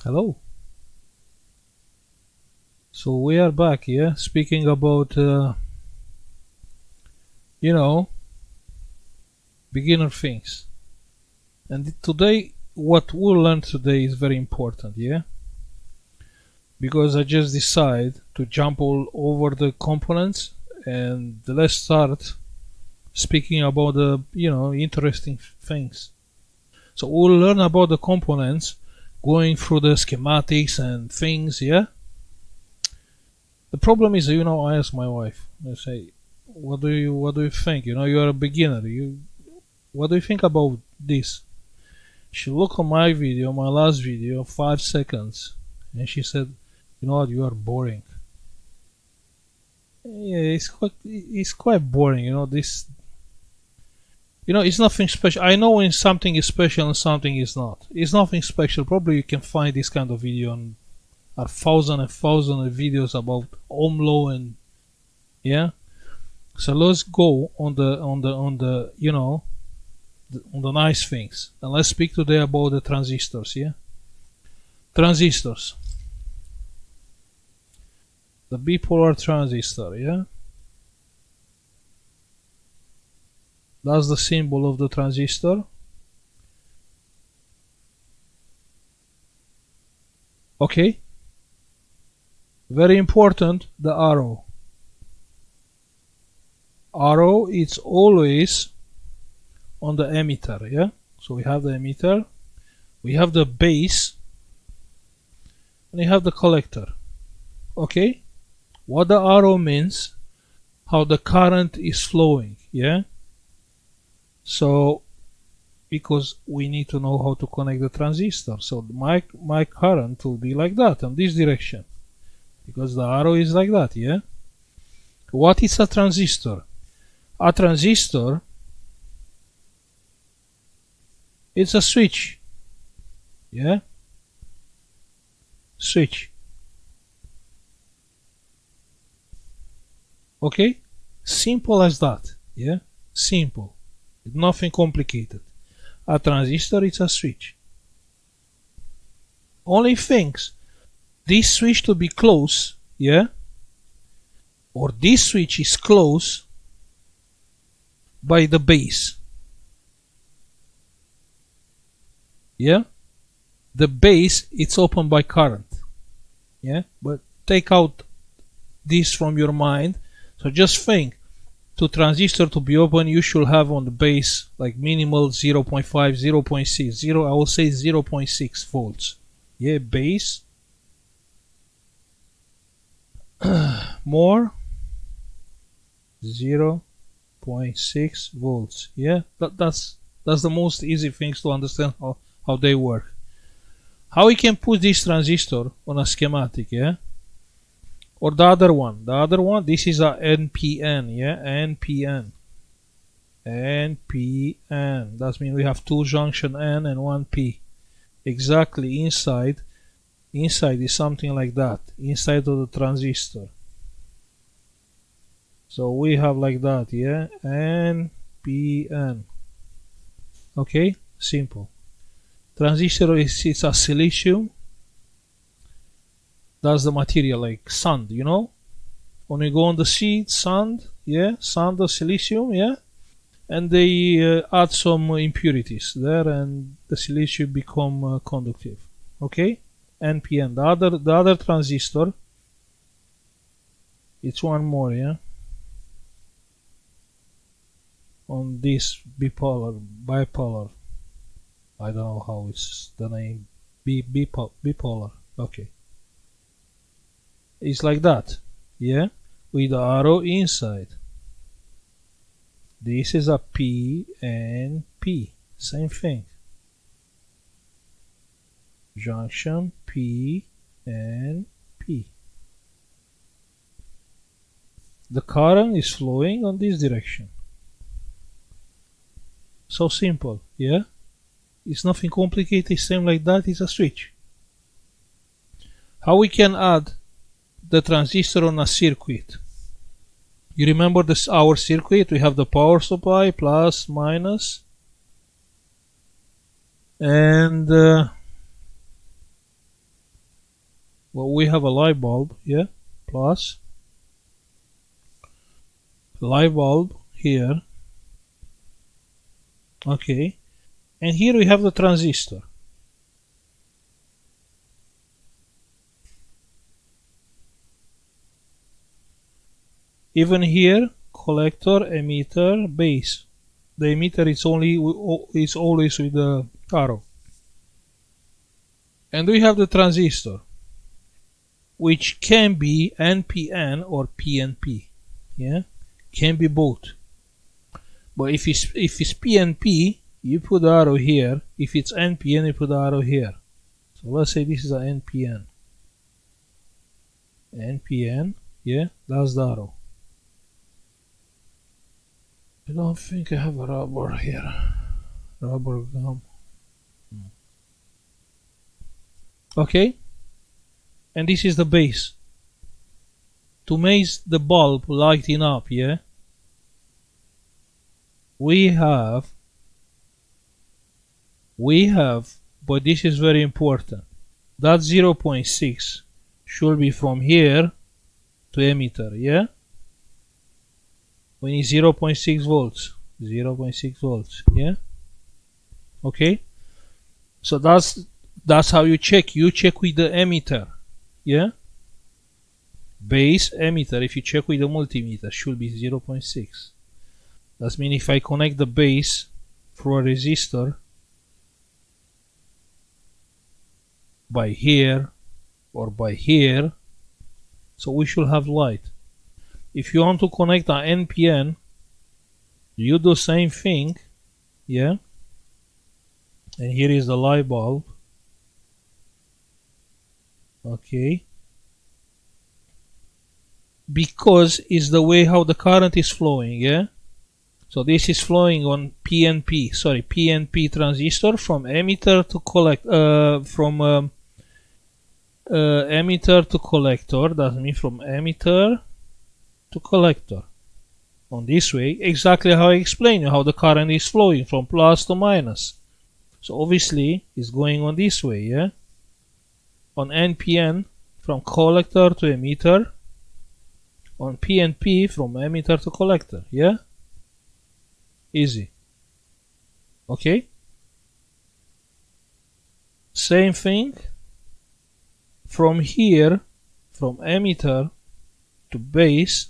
Hello. So we are back here speaking about you know beginner things. And today what we'll learn today is very important, yeah? Because I just decide to jump all over the components and let's start speaking about the interesting things. So we'll learn about the components, going through the schematics and things, yeah? The problem is, I ask my wife, I say, what do you think? You are a beginner. What do you think about this? She looked on my video, my last video, 5 seconds, and she said, you know what, you are boring. Yeah, it's quite boring, this. It's nothing special. I know when something is special and something is not. It's nothing special. Probably you can find this kind of video on a thousand of videos about Ohm law and yeah. So let's go on the nice things, and let's speak today about the transistors. Yeah, transistors. The bipolar transistor. Yeah, that's the symbol of the transistor. Okay. Very important, the arrow. Arrow is always on the emitter, yeah? So we have the emitter, we have the base, and we have the collector. Okay? What the arrow means, how the current is flowing, yeah? So, because we need to know how to connect the transistor. So my current will be like that, in this direction. Because the arrow is like that, yeah? What is a transistor? A transistor is a switch, yeah? Switch. Okay? Simple as that, yeah? Simple. Nothing complicated. A transistor is a switch. Only things, this switch to be close, yeah, or this switch is close by the base, yeah, the base it's open by current, yeah, but take out this from your mind. So just think, to transistor to be open you should have on the base like minimal 0.5, 0.6, I will say 0.6 volts, yeah, base. More 0.6 volts, yeah, that's the most easy things to understand how they work. How we can put this transistor on a schematic, yeah, or the other one, this is a NPN, yeah, NPN, that means we have two junction N and one P. Exactly, inside is something like that, inside of the transistor. So we have like that, yeah, NPN. Okay, simple. Transistor it's a silicium. That's the material, like sand, when you go on the sea, sand, yeah, sand or silicium, yeah, and they add some impurities there and the silicium become conductive. Okay, NPN. The other transistor, it's one more, yeah, on this bipolar. I don't know how it's the name, bipolar. Okay, it's like that, yeah, with the arrow inside. This is a P and P, same thing. Junction P and P. The current is flowing on this direction. So simple, yeah? It's nothing complicated, it's same like that, it's a switch. How we can add the transistor on a circuit? You remember this, our circuit, we have the power supply, plus, minus, and Well, we have a light bulb, yeah, plus light bulb here, okay, and here we have the transistor. Even here, collector, emitter, base. The emitter is always with the arrow. And we have the transistor, which can be NPN or PNP. Yeah, can be both. But if it's PNP, you put the arrow here. If it's NPN, you put the arrow here. So let's say this is an NPN. NPN, yeah, that's the arrow. I don't think I have a rubber here. Rubber gum. Okay, and this is the base. To make the bulb lighting up, yeah, we have, but this is very important, that 0.6 should be from here to emitter, yeah? We need 0.6 volts, 0.6 volts, yeah? Okay, so that's how you check. You check with the emitter, yeah? Base, emitter. If you check with the multimeter, should be 0.6. That means if I connect the base through a resistor by here or by here, so we should have light. If you want to connect an NPN, you do the same thing, yeah? And here is the light bulb. Okay, because it's the way how the current is flowing, yeah? So this is flowing on PNP transistor from emitter to emitter to collector. That means from emitter to collector. On this way, exactly how I explained you how the current is flowing from plus to minus. So obviously it's going on this way, yeah? On NPN from collector to emitter, on PNP from emitter to collector, yeah? Easy. Okay? Same thing from here, from emitter to base,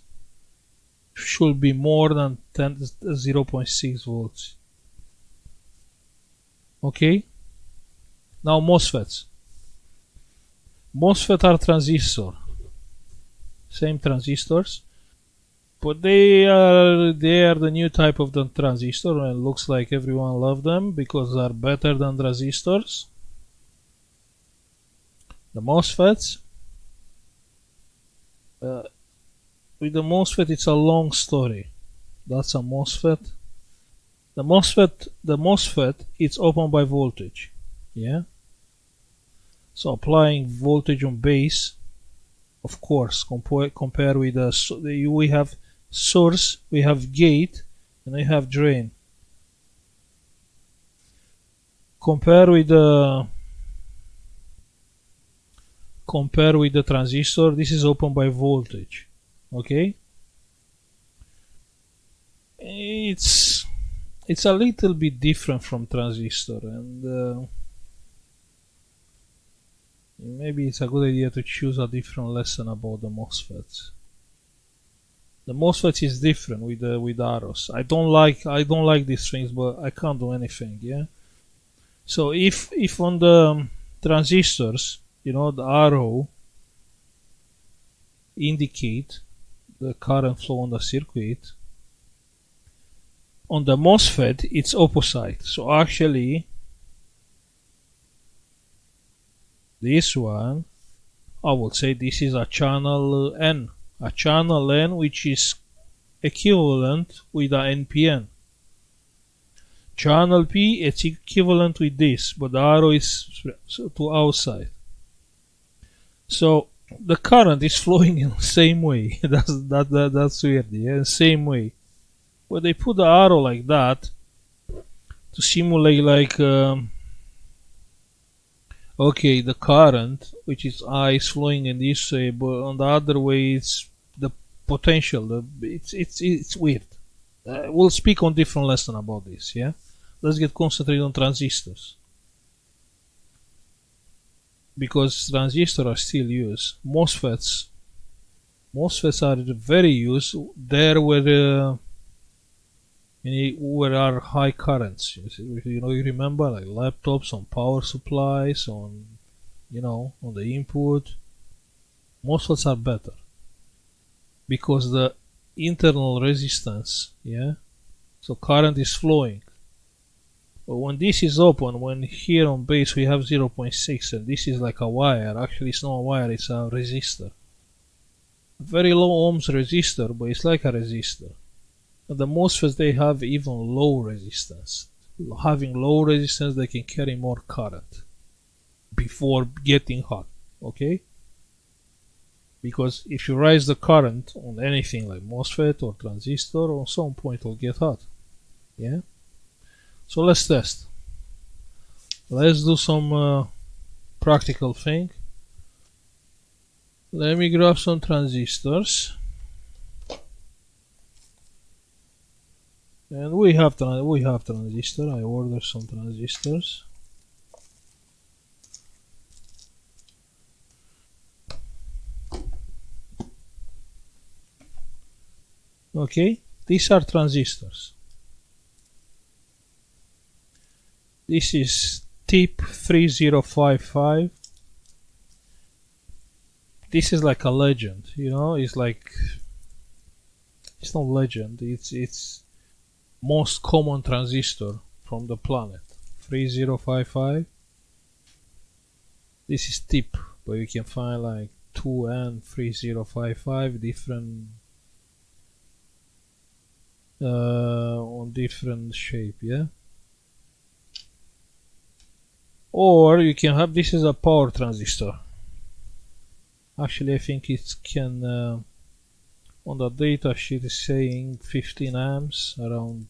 should be more than 0.6 volts. Okay? Now MOSFETs. MOSFET are transistor, same transistors, but they are the new type of the transistor, and it looks like everyone loves them because they are better than resistors. The MOSFETs, with the MOSFET it's a long story. That's a MOSFET. The MOSFET it's open by voltage, yeah. So applying voltage on base, of course, compare with we have source, we have gate, and we have drain. Compare with the transistor. This is open by voltage. Okay, it's a little bit different from transistor, and maybe it's a good idea to choose a different lesson about the MOSFETs. The MOSFET is different with arrows. I don't like these things, but I can't do anything. Yeah. So if on the transistors, you know, the arrow indicate the current flow on the circuit, on the MOSFET it's opposite. So actually this one, I would say this is a channel N. A channel N which is equivalent with a NPN. Channel P, it's equivalent with this, but the arrow is to outside. So the current is flowing in the same way. That's weird, yeah, same way. But they put the arrow like that to simulate like Okay, the current, which is I, is flowing in this way, but on the other way, it's the potential. It's weird. We'll speak on different lesson about this. Yeah, let's get concentrated on transistors because transistors are still used. MOSFETs are very used there where are high currents. You remember like laptops on power supplies on on the input. MOSFETs are better because the internal resistance, so current is flowing. But when this is open, when here on base we have 0.6 and this is like a wire, actually it's not a wire, it's a resistor. A very low ohms resistor, but it's like a resistor. And the MOSFETs, they have even low resistance. Having low resistance, they can carry more current before getting hot, okay? Because if you raise the current on anything like MOSFET or transistor, at some point it will get hot. Yeah? So let's test. Let's do some practical thing. Let me grab some transistors. And we have transistor. I ordered some transistors. Okay, these are transistors. This is tip 3055. This is like a legend, it's like, it's not legend, it's most common transistor from the planet. 3055. This is tip, but you can find like 2N 3055 different on different shape, or you can have, this is a power transistor. Actually I think it can on the data sheet is saying 15 amps, around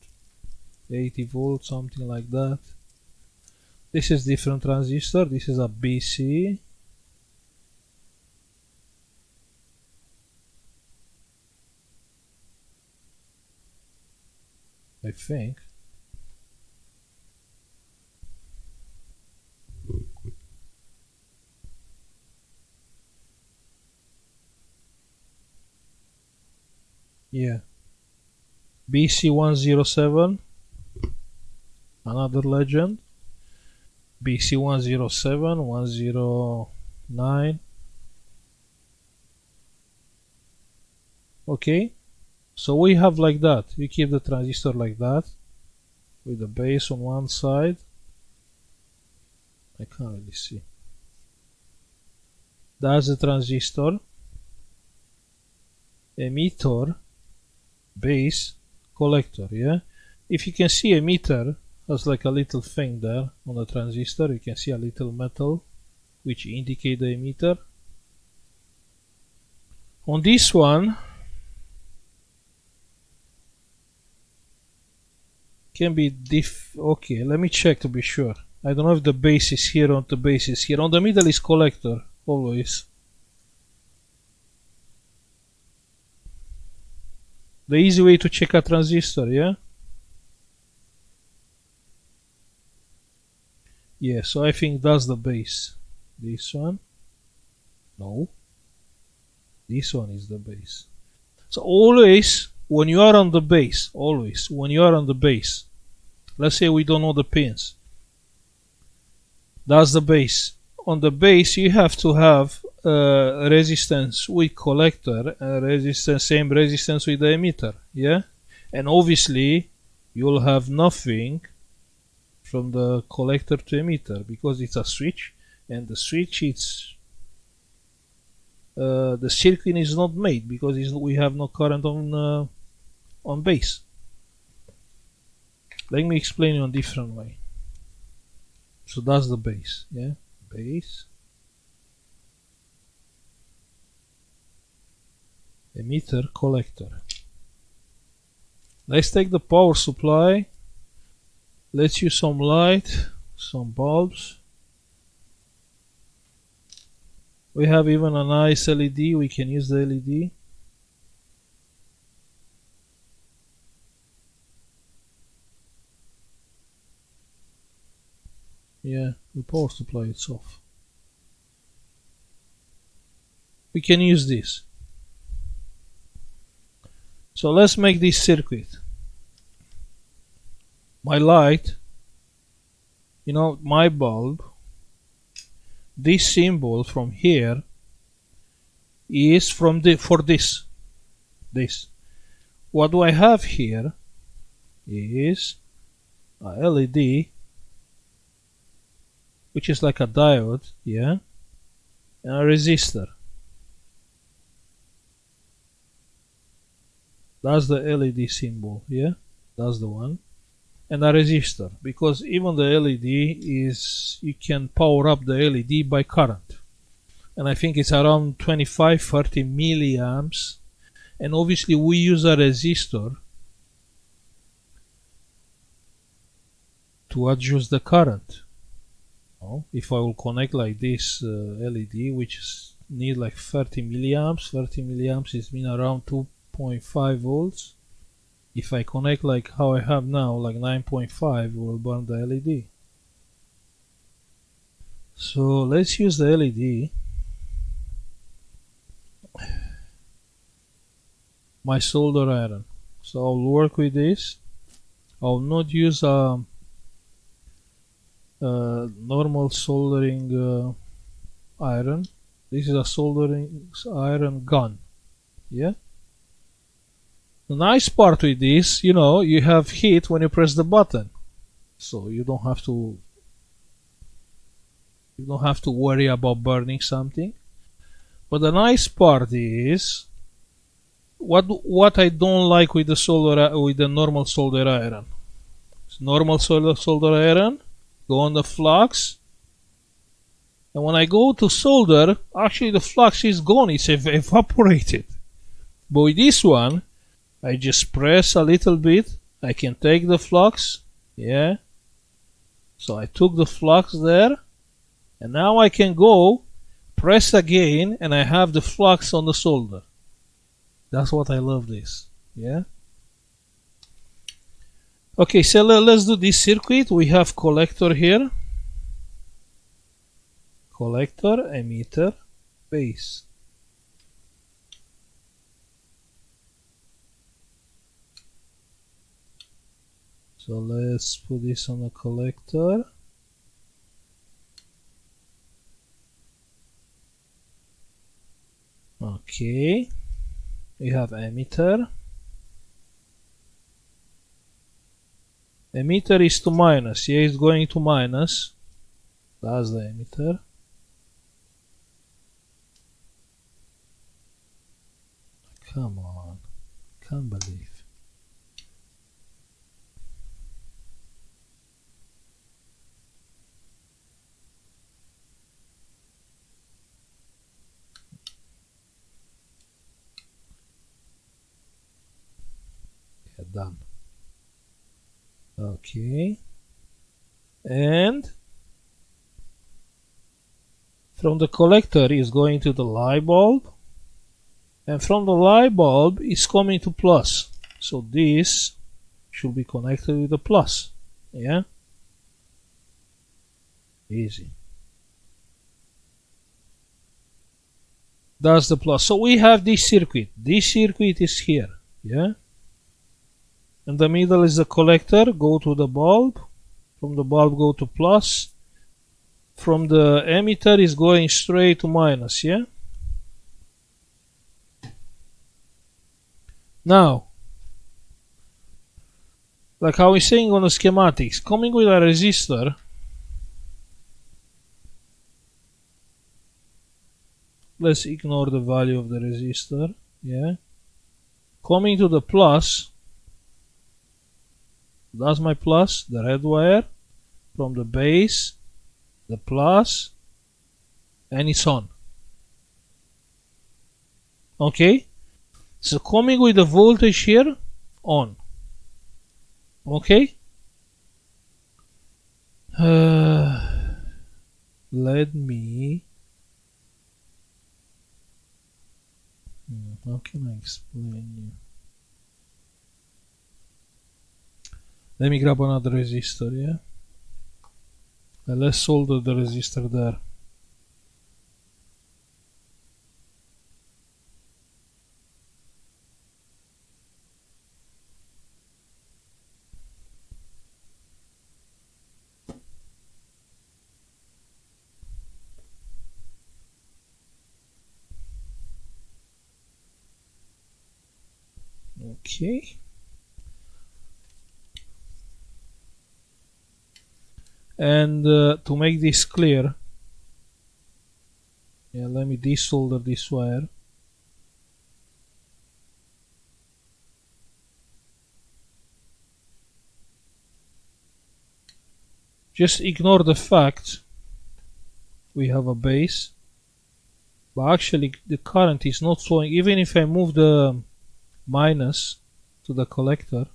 80 volts, something like that. This is different transistor. This is a BC. I think. Yeah. BC107. Another legend. BC107, 109. Okay. So we have like that. We keep the transistor like that, with the base on one side. I can't really see. That's the transistor. Emitter, base, collector, If you can see, emitter has like a little thing there on the transistor. You can see a little metal which indicate the emitter. On this one can be okay, let me check to be sure. I don't know if the base is here or the base is here. On the middle is collector, always. The easy way to check a transistor, Yeah, so I think that's the base. This one? No. This one is the base. So always, when you are on the base, let's say we don't know the pins. That's the base. On the base, you have to have resistance with collector, same resistance with the emitter, And obviously, you'll have nothing from the collector to emitter because it's a switch, and the switch, it's the circuit is not made because we have no current on base. Let me explain it in a different way. So that's the base, base, emitter, collector. Let's take the power supply. Let's use some light, some bulbs. We have even a nice LED. We can use the LED. Yeah, the power supply is off. We can use this. So let's make this circuit. My light, you know, my bulb, this symbol from here is from for this. What do I have here is a LED, which is like a diode, yeah, and a resistor. That's the LED symbol, yeah, that's the one. And a resistor, because even the LED is, you can power up the LED by current. And I think it's around 25-30 milliamps. And obviously we use a resistor to adjust the current. If I will connect like this LED, which need like 30 milliamps is mean around 2.5 volts. If I connect like how I have now, like 9.5, it will burn the LED. So let's use the LED. My solder iron. So I'll work with this. I'll not use a normal soldering iron. This is a soldering iron gun. Yeah. The nice part with this, you know, you have heat when you press the button, so you don't have to worry about burning something. But the nice part is what I don't like with the normal solder iron. Normal solder iron, go on the flux, and when I go to solder, actually the flux is gone, it's evaporated. But with this one, I just press a little bit, I can take the flux, yeah. So I took the flux there, and now I can go, press again, and I have the flux on the solder. That's what I love this, yeah. Okay, so let's do this circuit. We have collector here, collector, emitter, base. So let's put this on the collector. Okay, we have emitter. Emitter is to minus, yeah, it's going to minus. That's the emitter. Come on, can't believe. Yeah, done. Okay, and from the collector is going to the light bulb, and from the light bulb is coming to plus. So this should be connected with the plus, yeah, easy. That's the plus. So we have this circuit is here, yeah. In the middle is the collector, go to the bulb, from the bulb go to plus, from the emitter is going straight to minus, yeah. Now, like I was saying on the schematics, coming with a resistor, let's ignore the value of the resistor, yeah. Coming to the plus, that's my plus, the red wire, from the base, the plus, and it's on. Okay, so coming with the voltage here, on. Okay, let me How can I explain you? Let me grab another resistor, yeah? And let's solder the resistor there. Okay. And to make this clear, yeah, let me desolder this wire. Just ignore the fact we have a base, but actually the current is not flowing. Even if I move the minus to the collector,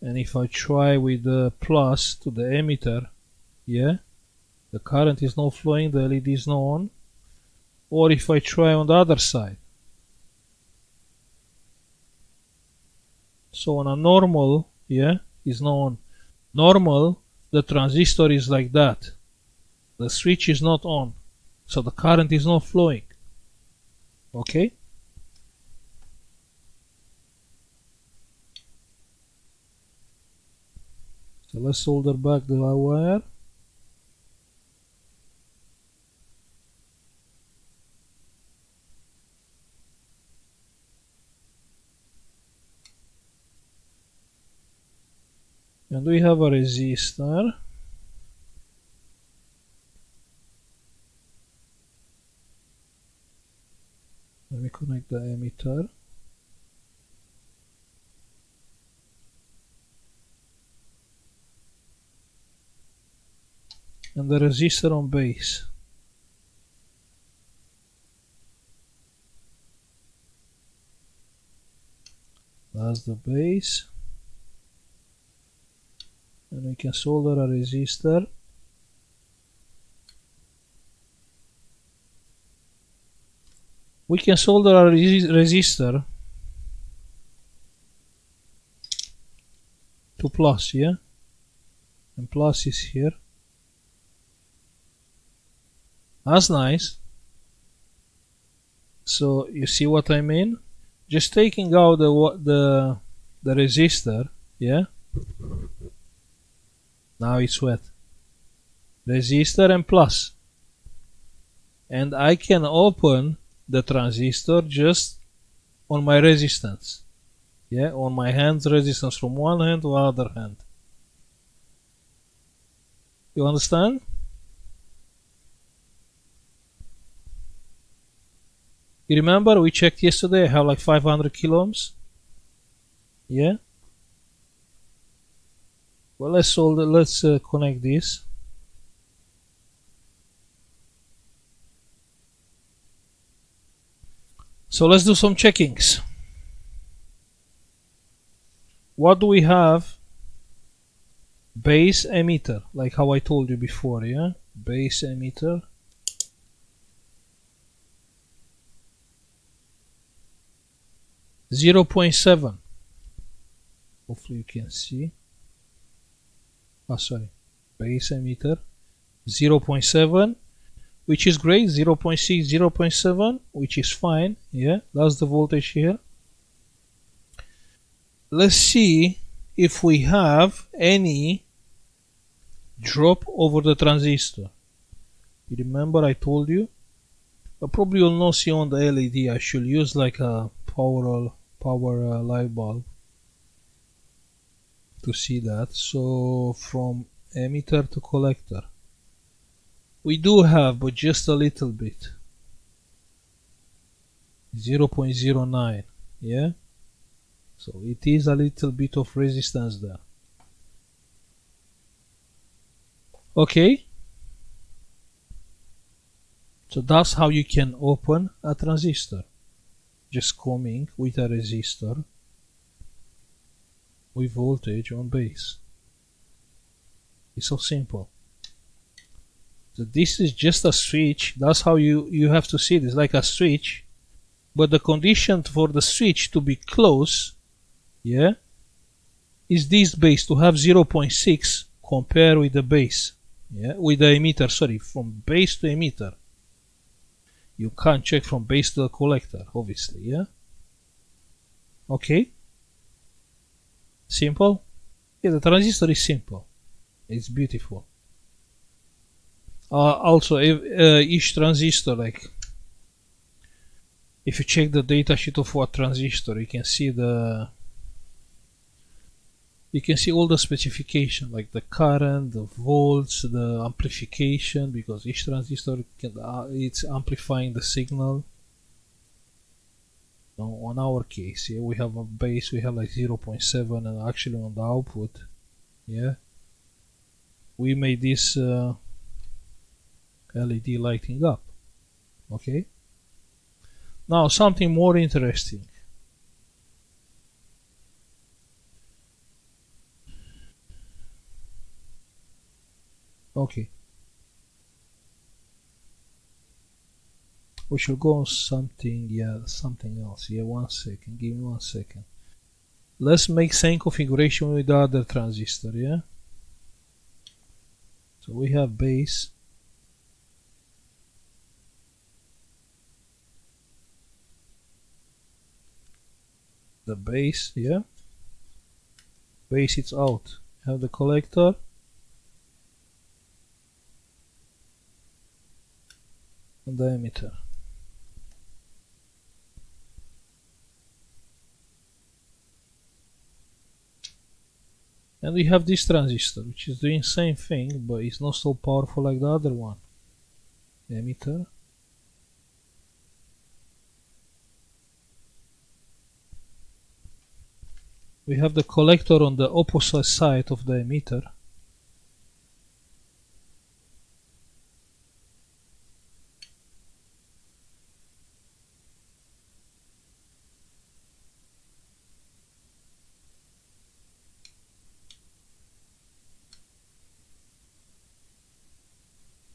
and if I try with the plus to the emitter, yeah, the current is not flowing, the LED is not on. Or if I try on the other side. So on a normal, yeah, is not on. Normal, the transistor is like that. The switch is not on, so the current is not flowing. Okay? So let's solder back the wire. And we have a resistor. Let me connect the emitter. And the resistor on base. That's the base. And we can solder a resistor. We can solder a resistor to plus, yeah? And plus is here. That's nice. So you see what I mean? Just taking out the resistor, yeah? Now it's wet. Resistor and plus. And I can open the transistor just on my resistance. Yeah, on my hand's resistance from one hand to other hand. You understand? You remember we checked yesterday I have like 500 kilo ohms? Yeah? Well, let's connect this. So let's do some checkings. What do we have? Base emitter, like how I told you before, yeah? Base emitter. .7. Hopefully you can see. Oh, sorry. Base emitter 0.7, which is great. 0.6, 0.7, which is fine. Yeah, that's the voltage here. Let's see if we have any drop over the transistor. You remember I told you? But probably you'll not see on the LED. I should use like a power light bulb to see that. So from emitter to collector we do have, but just a little bit. 0.09, yeah? So it is a little bit of resistance there. Okay? So that's how you can open a transistor. Just coming with a resistor with voltage on base. It's so simple. So this is just a switch. That's how you have to see it. It's like a switch but the condition for the switch to be close, yeah, is this base to have 0.6 compared with the base, yeah, with the emitter, sorry, from base to emitter. You can't check from base to the collector, obviously, yeah. Okay, simple. Yeah, the transistor is simple. It's beautiful. Also, each transistor, like, if you check the datasheet of what transistor, you can see all the specification, like the current, the volts, the amplification, because each transistor it's amplifying the signal. Now, on our case, yeah, we have a base, we have like 0.7, and actually on the output, yeah, we made this LED lighting up. Okay. Now something more interesting. Okay. We should go on something, yeah, something else. Yeah, 1 second. Give me 1 second. Let's make same configuration with the other transistor, yeah? So we have base. The base, yeah? Base it's out. Have the collector. And the emitter. And we have this transistor, which is doing same thing, but it's not so powerful like the other one. Emitter. We have the collector on the opposite side of the emitter.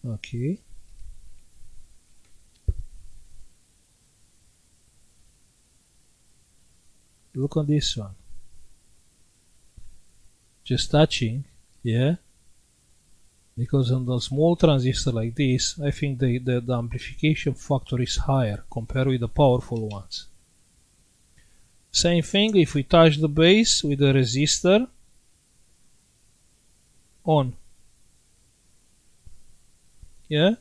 Okay. Look on this one. Just touching, yeah. Because on the small transistor like this, I think the amplification factor is higher compared with the powerful ones. Same thing if we touch the base with the resistor on. Yeah?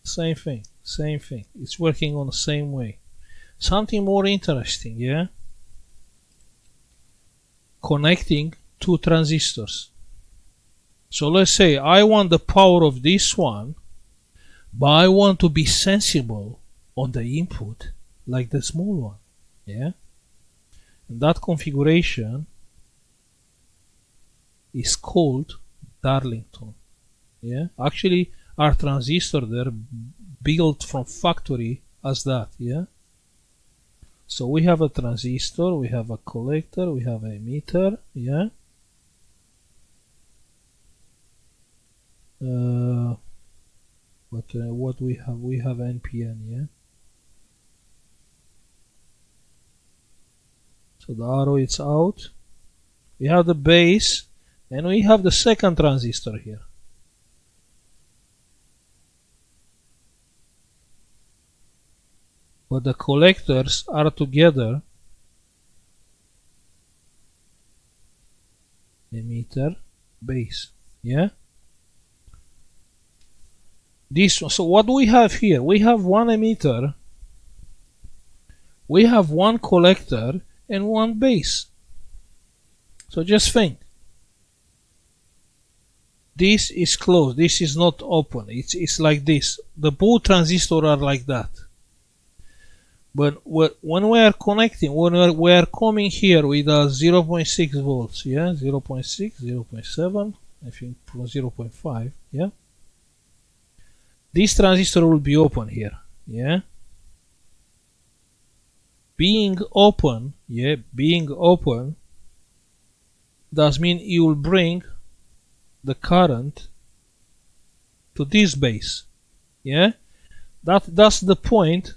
Same thing, same thing. It's working on the same way. Something more interesting, yeah? Connecting two transistors. So let's say I want the power of this one, but I want to be sensible on the input like the small one, yeah? And that configuration is called Darlington, yeah? Actually, our transistor there built from factory as that, yeah? So we have a transistor, we have a collector, we have an emitter, yeah? What we have? We have NPN, yeah? So the arrow is out. We have the base, and we have the second transistor here. But the collectors are together. Emitter, base, yeah? This one. So what do we have here? We have one emitter, we have one collector, and one base. So just think. This is closed. This is not open. It's like this. The both transistors are like that. But when we are connecting, when we are coming here with a 0.6 volts, yeah, 0.6, 0.7, I think from 0.5, yeah. This transistor will be open here, yeah. Being open, yeah, being open does mean you will bring the current to this base, yeah. That's the point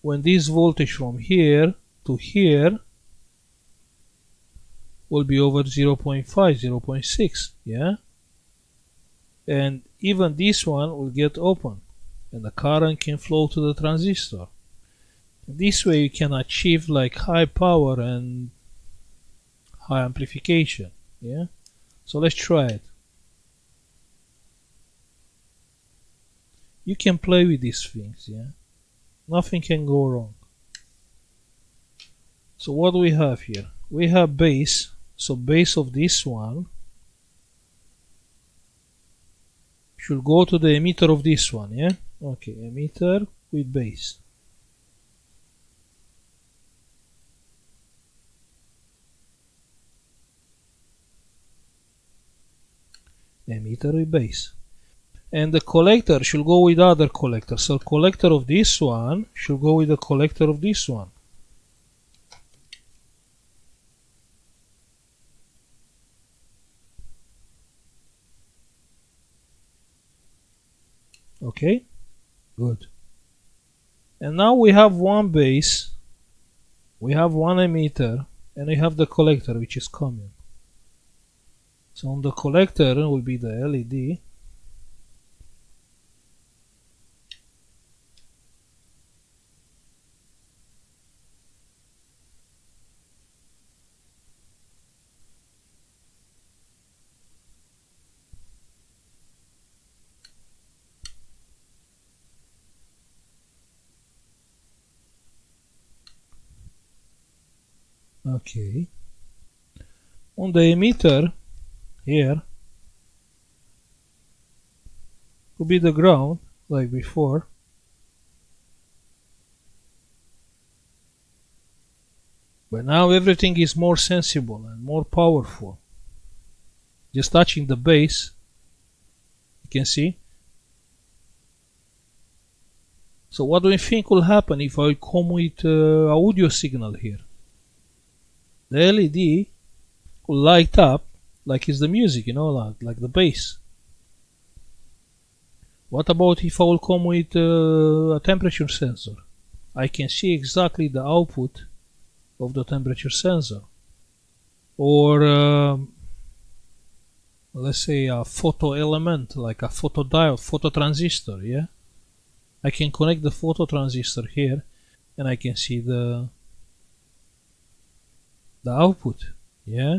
when this voltage from here to here will be over 0.5, 0.6, yeah? And even this one will get open and the current can flow to the transistor. This way you can achieve like high power and high amplification, yeah? So let's try it. You can play with these things, yeah? Nothing can go wrong. So what do we have here? We have base. So base of this one should go to the emitter of this one, yeah? Okay, emitter with base. Emitter with base. And the collector should go with other collector. So collector of this one should go with the collector of this one. Okay, good. And now we have one base, we have one emitter, and we have the collector which is coming. So on the collector will be the LED. Okay. On the emitter here will be the ground like before. But now everything is more sensible and more powerful. Just touching the base, you can see. So what do you think will happen if I come with audio signal here? The LED will light up like it's the music, you know, like the bass. What about if I will come with a temperature sensor? I can see exactly the output of the temperature sensor. Or let's say a photo element, like a photodiode, phototransistor, yeah? I can connect the phototransistor here and I can see the output, yeah?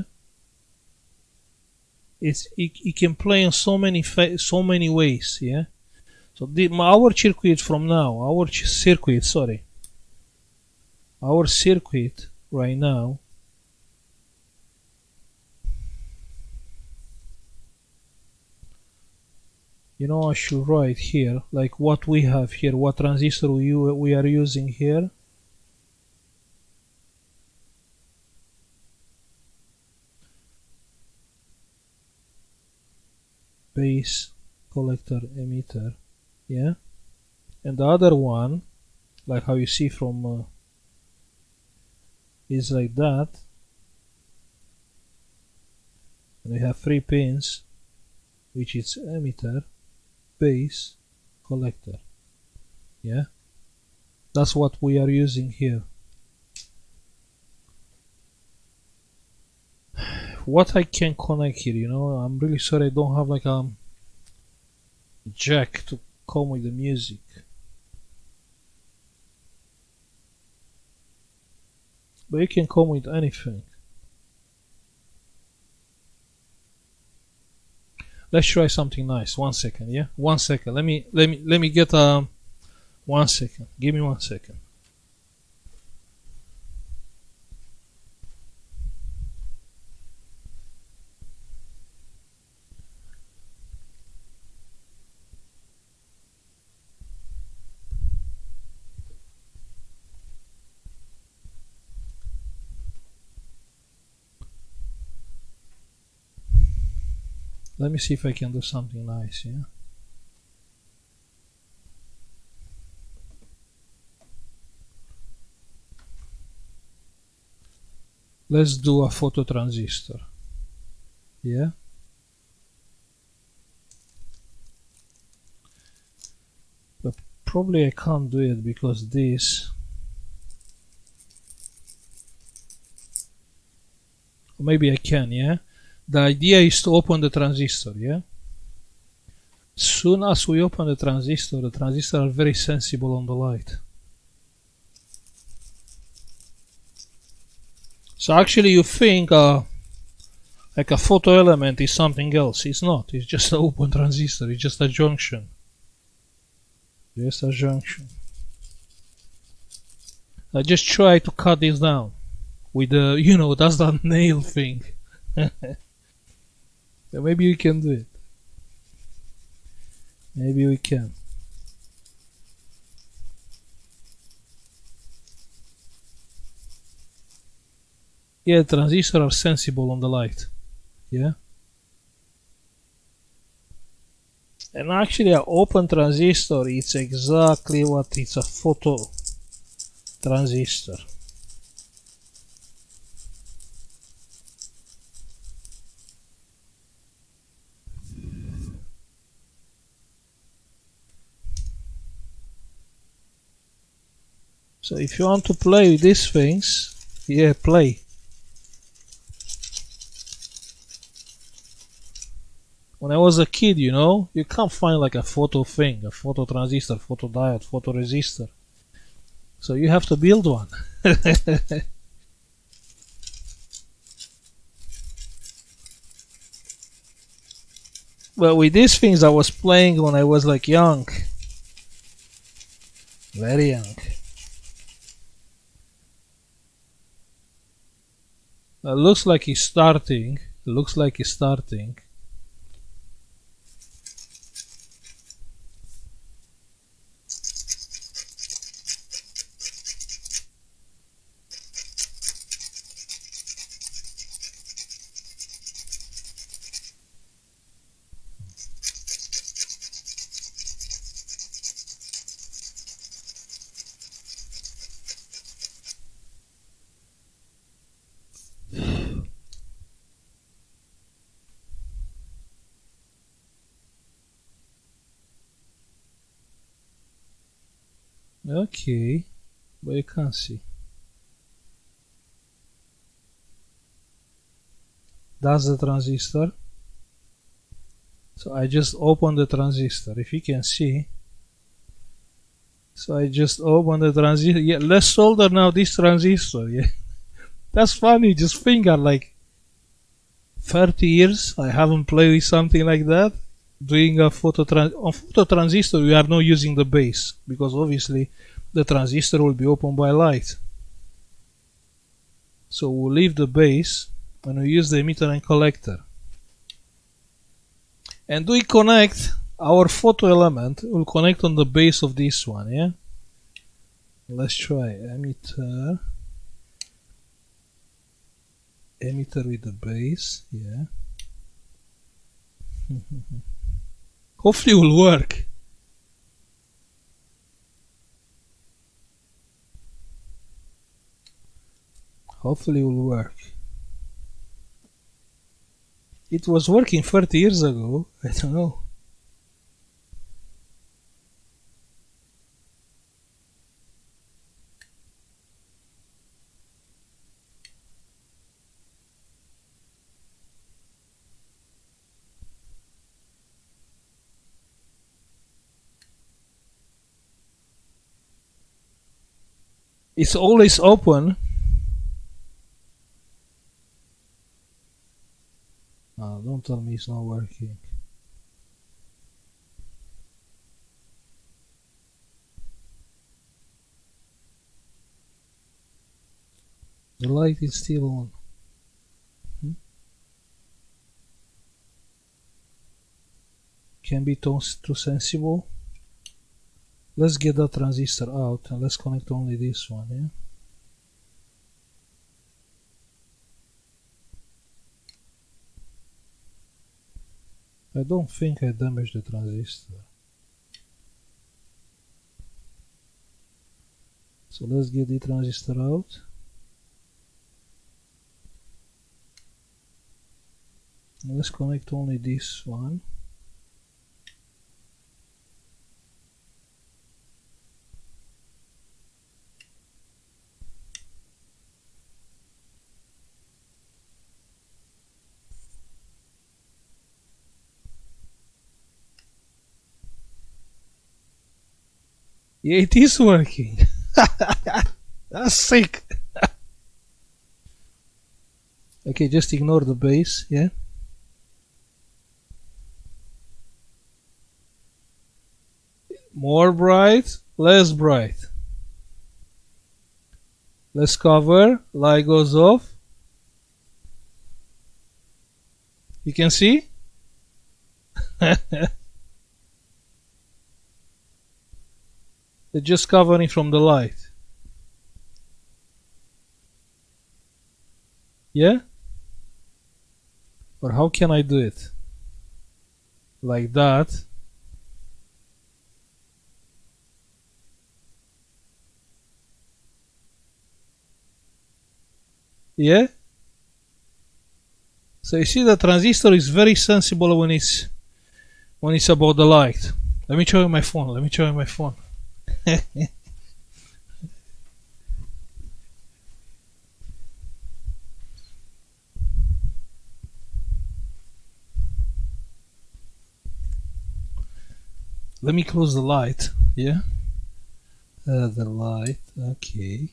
It can play in so many ways, yeah? So our circuit from now, our circuit right now you know, I should write here like what we have here, what transistor we are using here. Base, collector, emitter, yeah? And the other one, like how you see from is like that. And we have 3 pins, which is emitter, base, collector, yeah? That's what we are using here. What I can connect here, you know, I'm really sorry I don't have like a jack to come with the music. But you can come with anything. Let's try something nice. 1 second, yeah? 1 second. Let me get 1 second. Give me 1 second. Let me see if I can do something nice, yeah? Let's do a phototransistor, yeah? But probably I can't do it because this maybe I can, yeah? The idea is to open the transistor, yeah? Soon as we open the transistors are very sensible on the light. So actually you think like a photo element is something else. It's not. It's just an open transistor. It's just a junction. Just a junction. I just try to cut this down with the, you know, that's the nail thing. So maybe we can do it. Maybe we can. Yeah, transistors are sensible on the light. Yeah. And actually an open transistor, it's exactly what it's a photo transistor. So if you want to play with these things, yeah, play. When I was a kid, you know, you can't find like a photo thing, a photo transistor, photo diode, photo resistor. So you have to build one. Well, with these things I was playing when I was like young. Very young. Looks like it's starting. Looks like it's starting. Okay, but you can't see. That's the transistor. So I just open the transistor, if you can see. So I just open the transistor. Yeah, let's solder now this transistor. Yeah, that's funny. Just think like 30 years I haven't played with something like that. Doing a on photo transistor, we are not using the base because obviously the transistor will be opened by light. So we'll leave the base and we use the emitter and collector. And we connect our photo element. We'll connect on the base of this one. Yeah. Let's try emitter. Emitter with the base. Yeah. Hopefully it will work. Hopefully it will work. It was working 30 years ago. I don't know. It's always open. Oh, don't tell me it's not working. The light is still on. Can be too sensible. Let's get that transistor out and let's connect only this one, yeah? I don't think I damaged the transistor. So let's get the transistor out. And let's connect only this one. Yeah, it is working. That's sick. Okay, just ignore the base, yeah? More bright, less bright. Let's cover, light goes off. You can see? It's just covering from the light. Yeah? Or how can I do it? Like that. Yeah? So you see the transistor is very sensible when it's about the light. Let me show you my phone. Let me show you my phone. Let me close the light. Yeah? The light. Okay.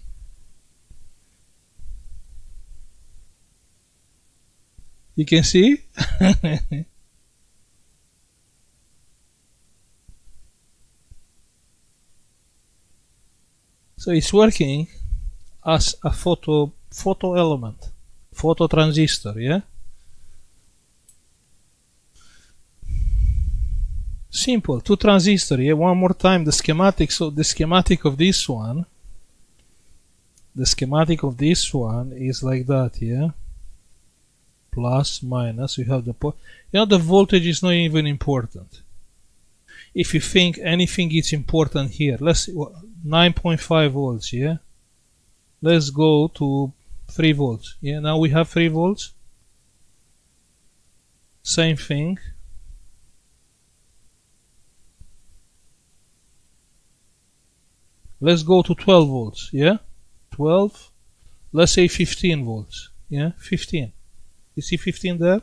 You can see? So it's working as a photo element, photo transistor, yeah? Simple, two transistor, yeah? One more time, the schematic. So the schematic of this one, is like that, yeah? Plus, minus, you have the the voltage is not even important. If you think anything is important here, let's 9.5 volts, yeah? Let's go to 3 volts, yeah? Now we have 3 volts. Same thing. Let's go to 12 volts, yeah? 12, let's say 15 volts, yeah? 15. You see 15 there?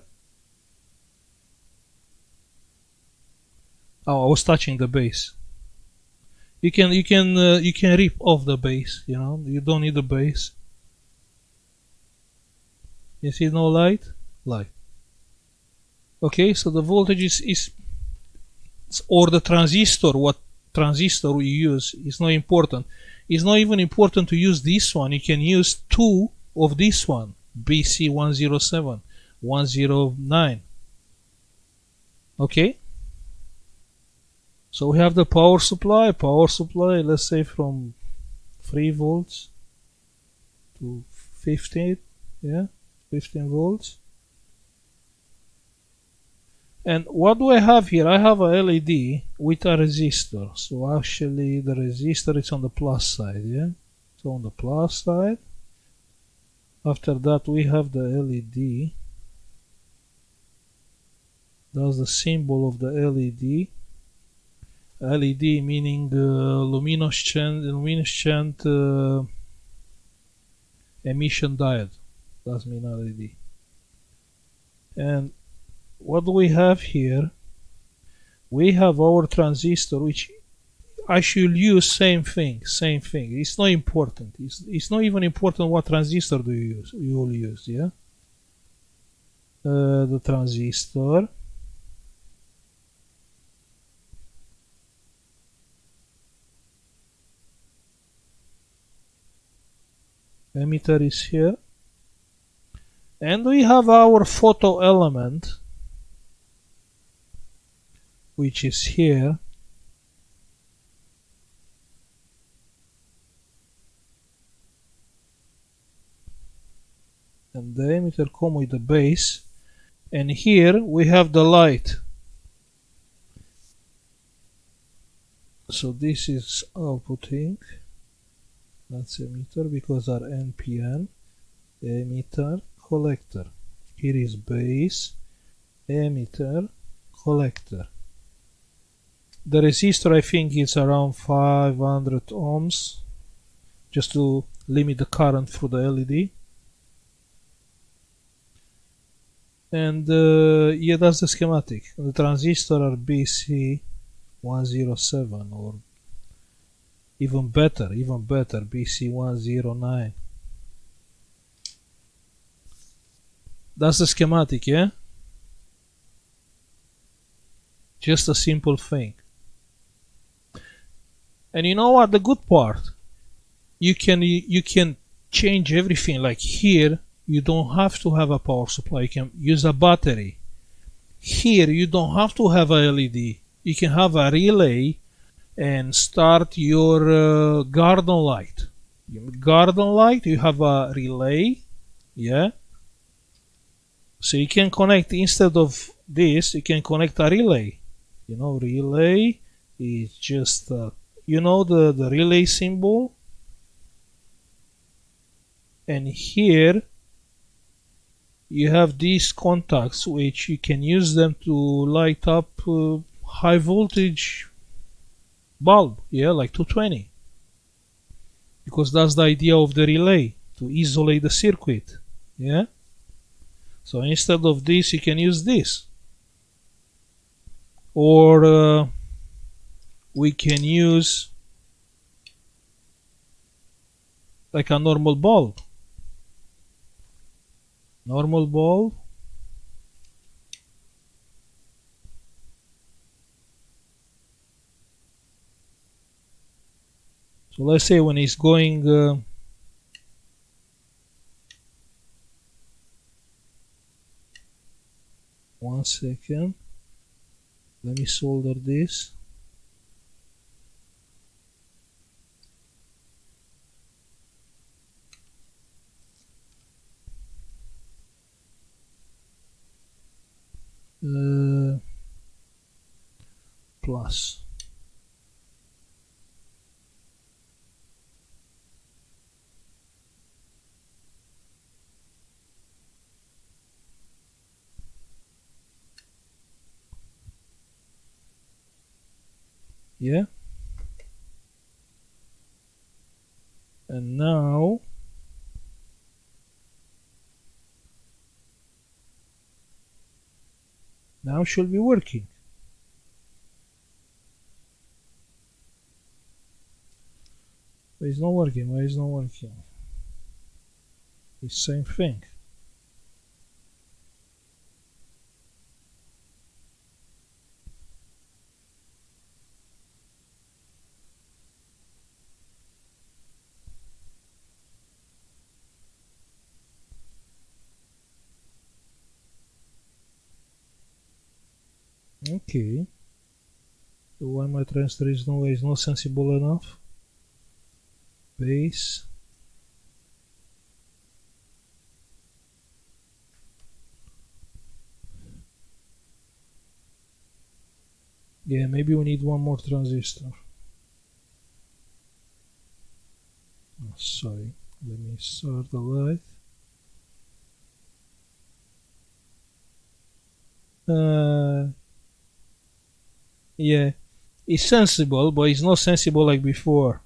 Oh, I was touching the base. You can rip off the base, you don't need the base. You see no light? Light. Okay, so the voltage is or the transistor, what transistor we use is not important. It's not even important to use this one. You can use 2 of this one, BC107, 109. Okay? So we have the power supply, let's say from 3 volts to 15, yeah, 15 volts. And what do I have here? I have a LED with a resistor. So actually the resistor is on the plus side, yeah? So on the plus side. After that we have the LED. That's the symbol of the LED. LED meaning luminescent emission diode. That's mean LED. And what do we have here? We have our transistor, which I should use same thing. It's not important. It's not even important what transistor do you will use, yeah? The transistor. Emitter is here. And we have our photo element, which is here. And the emitter come with the base. And here we have the light. So this is outputting. That's emitter because are NPN. Emitter, collector. Here is base, emitter, collector. The resistor I think is around 500 ohms, just to limit the current through the LED. And yeah, that's the schematic. The transistor are BC107 or Even better, BC109. That's the schematic, yeah? Just a simple thing. And you know what, the good part? You can change everything. Like here, you don't have to have a power supply. You can use a battery. Here, you don't have to have a LED. You can have a relay and start your garden light. Garden light, you have a relay, yeah? So you can connect, instead of this, you can connect a relay. You know, relay is just, you know, the relay symbol. And here you have these contacts, which you can use them to light up high voltage bulb, yeah, like 220, because that's the idea of the relay, to isolate the circuit, yeah. So instead of this, you can use this, or we can use like a normal bulb. So let's say when it's going 1 second, let me solder this. Plus. Yeah. And now should be working. But it's not working. Why is not working? It's same thing. Okay. So why my transistor is not sensible enough? Base. Yeah, maybe we need one more transistor. Oh, sorry, let me start the light. Yeah, it's sensible, but it's not sensible like before.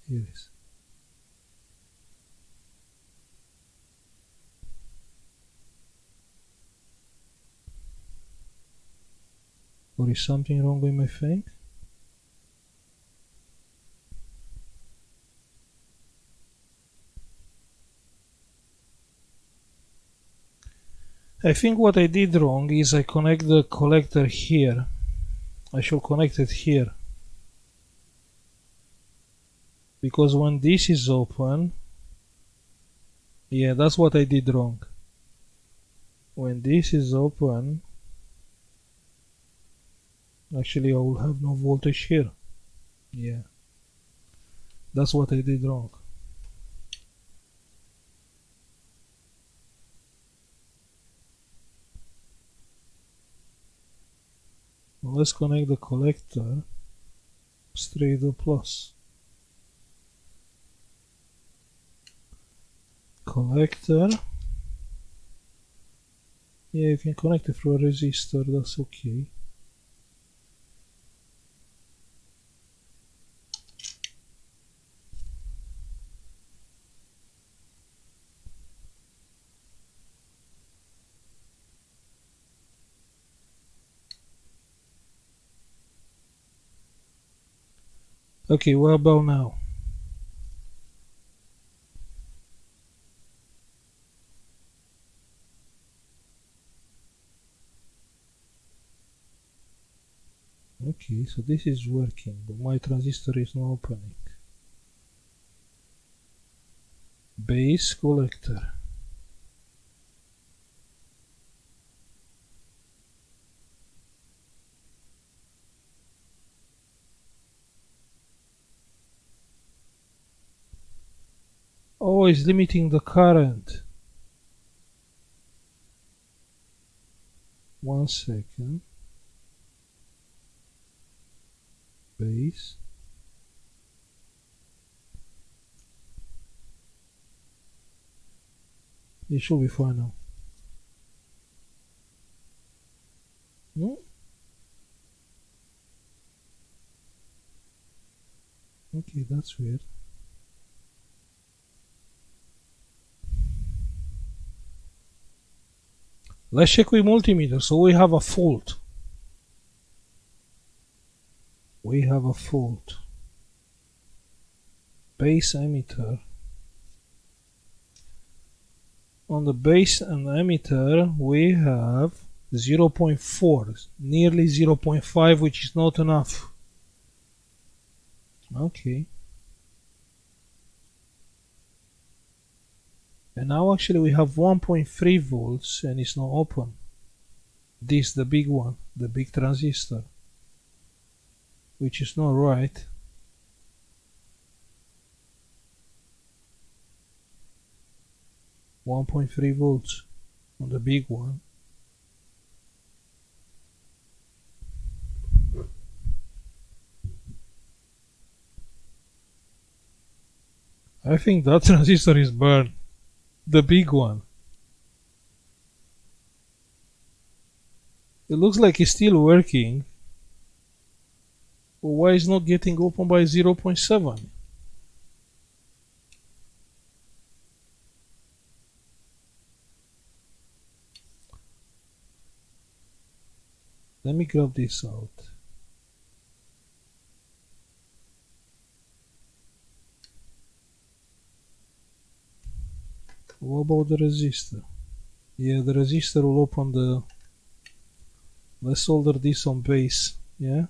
Here it is. Or is something wrong with my thing? I think what I did wrong is I connect the collector here. I should connect it here. Because when this is open, yeah, that's what I did wrong. When this is open, actually I will have no voltage here. Yeah, that's what I did wrong. Well, let's connect the collector straight to plus. Collector. Yeah, you can connect it through a resistor, that's okay. Okay, what about now? Okay, so this is working, but my transistor is not opening. Base collector. Oh, it's limiting the current. 1 second. Base. It should be fine now. Hmm? Okay, that's weird. Let's check with multimeter. So we have a fault. We have a fault. Base emitter. On the base and emitter we have 0.4, nearly 0.5, which is not enough. Okay. And now actually we have 1.3 volts and it's not open. This the big one, the big transistor, which is not right. .3 volts on the big one. I think that transistor is burned. The big one. It looks like it's still working. But why is not getting open by 0.7? Let me grab this out. What about the resistor? Yeah, the resistor will open the... Let's solder this on base, yeah?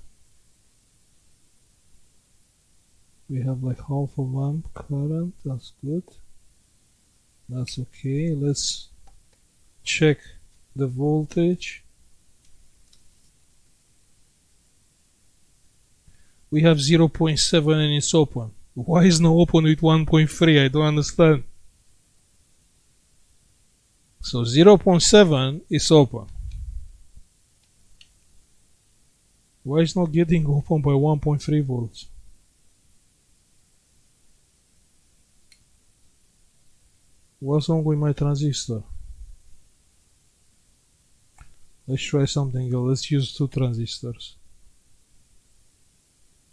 We have like half of amp current, that's good. That's okay. Let's check the voltage. We have 0.7 and it's open. Why is not open with 1.3? I don't understand. So 0.7 is open. Why is not getting open by 1.3 volts? What's wrong with my transistor? Let's try something else. Let's use 2 transistors.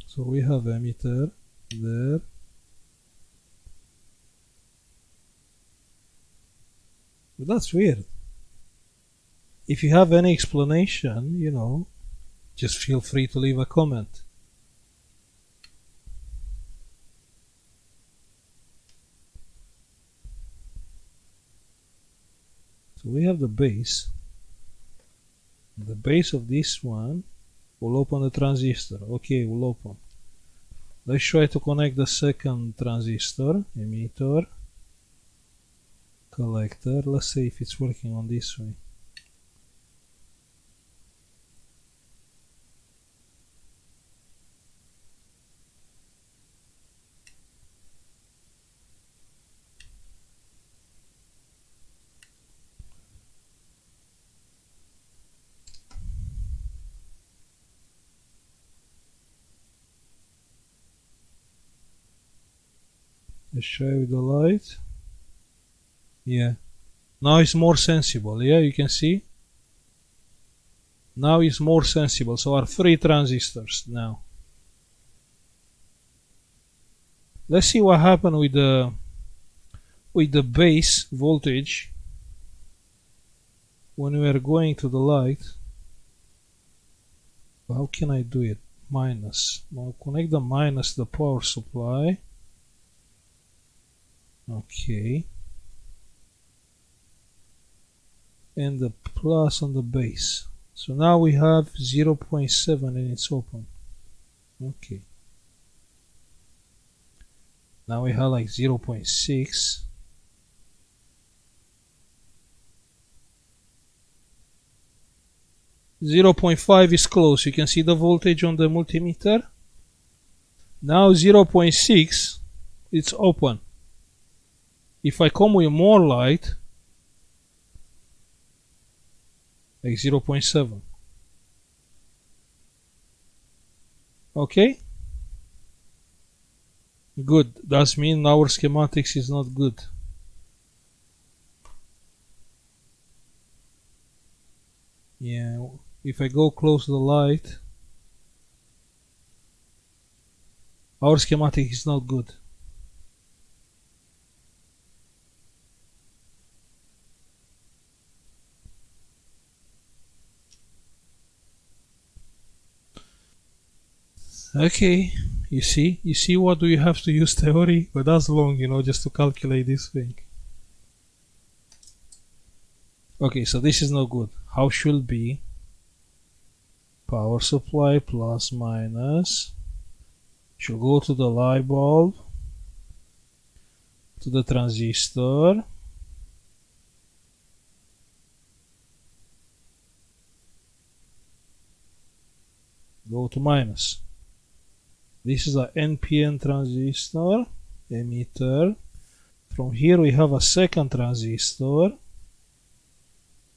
So we have emitter there. But that's weird. If you have any explanation, you know, just feel free to leave a comment. So we have the base. The base of this one will open the transistor. Okay, will open. Let's try to connect the second transistor, emitter, collector. Let's see if it's working on this way. Let's try with the light. Yeah. Now it's more sensible. Yeah, you can see. Now it's more sensible. So our 3 transistors now. Let's see what happened with the base voltage when we are going to the light. How can I do it? minus. Now connect the minus to the power supply. Okay. And the plus on the base. So now we have 0.7 and it's open. Okay. Now we have like 0.6. .5 is close. You can see the voltage on the multimeter. Now 0.6, it's open. If I come with more light, like 0.7. Okay? Good. That means our schematics is not good. Yeah, if I go close to the light, our schematic is not good. Okay, you see what do you have to use theory, but that's long, just to calculate this thing. Okay, so this is no good. How should be? Power supply plus minus should go to the light bulb, to the transistor, go to minus. This is a NPN transistor, emitter. From here we have a second transistor,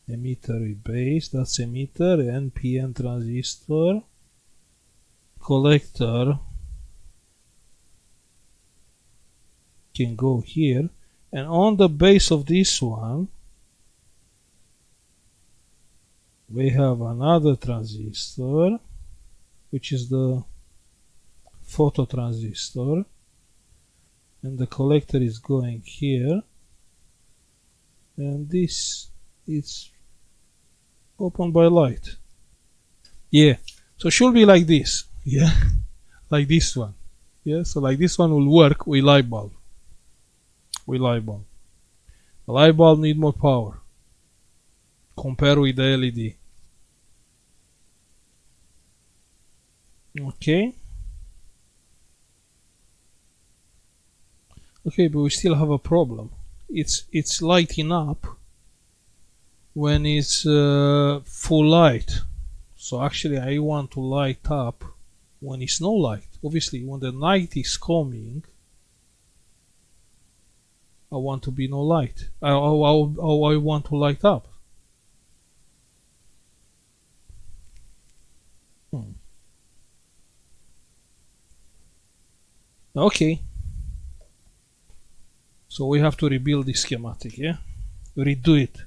emitter with base, that's emitter, NPN transistor, collector can go here, and on the base of this one we have another transistor, which is the phototransistor, and the collector is going here, and this is opened by light. Yeah, so it should be like this. Yeah, like this one. Yeah, so like this one will work with light bulb. The light bulb need more power compared with the LED. Okay, but we still have a problem. It's lighting up when it's full light. So actually I want to light up when it's no light. Obviously when the night is coming, I want to be no light. I want to light up. Okay, so we have to rebuild this schematic, yeah? Redo it.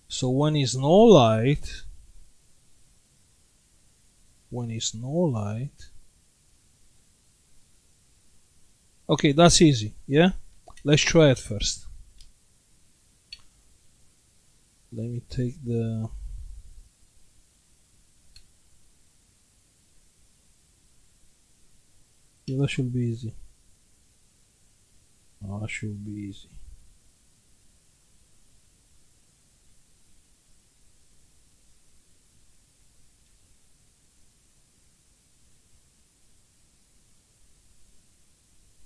So when is no light, okay, that's easy, yeah? Let's try it first. Let me take the that should be easy. That should be easy.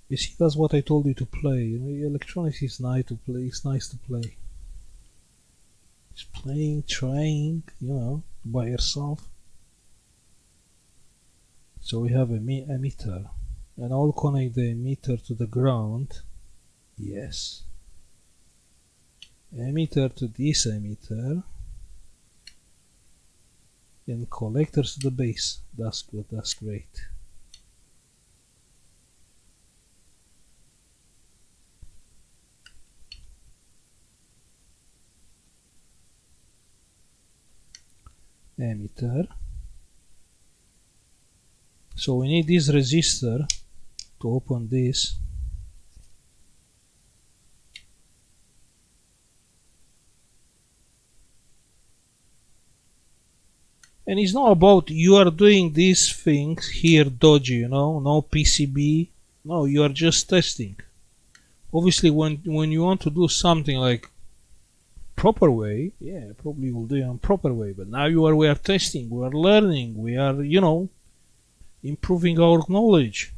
You see, that's what I told you to play. Electronics is nice to play. It's nice to play. Just playing, trying, by yourself. So we have an emitter, and I'll connect the emitter to the ground. Yes. Emitter to this emitter, and collectors to the base. That's good. That's great. Emitter. So we need this resistor to open this. And it's not about you are doing these things here dodgy, you know, no PCB. No, you are just testing. Obviously, when you want to do something like proper way, yeah, probably will do it in proper way. But now we are testing, we are learning, we are, you know, improving our knowledge.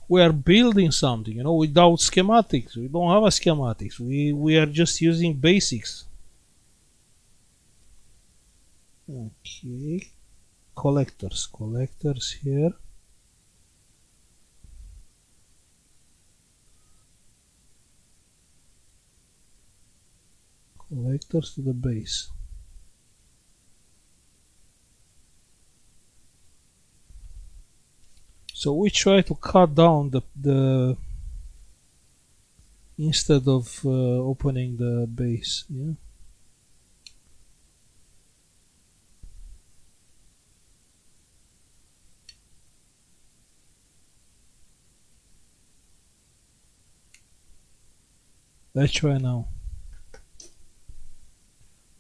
We are building something, you know, without schematics. We don't have a schematics. We are just using basics. Okay, collectors here. Collectors to the base. So we try to cut down the instead of opening the base. Yeah. Let's try now.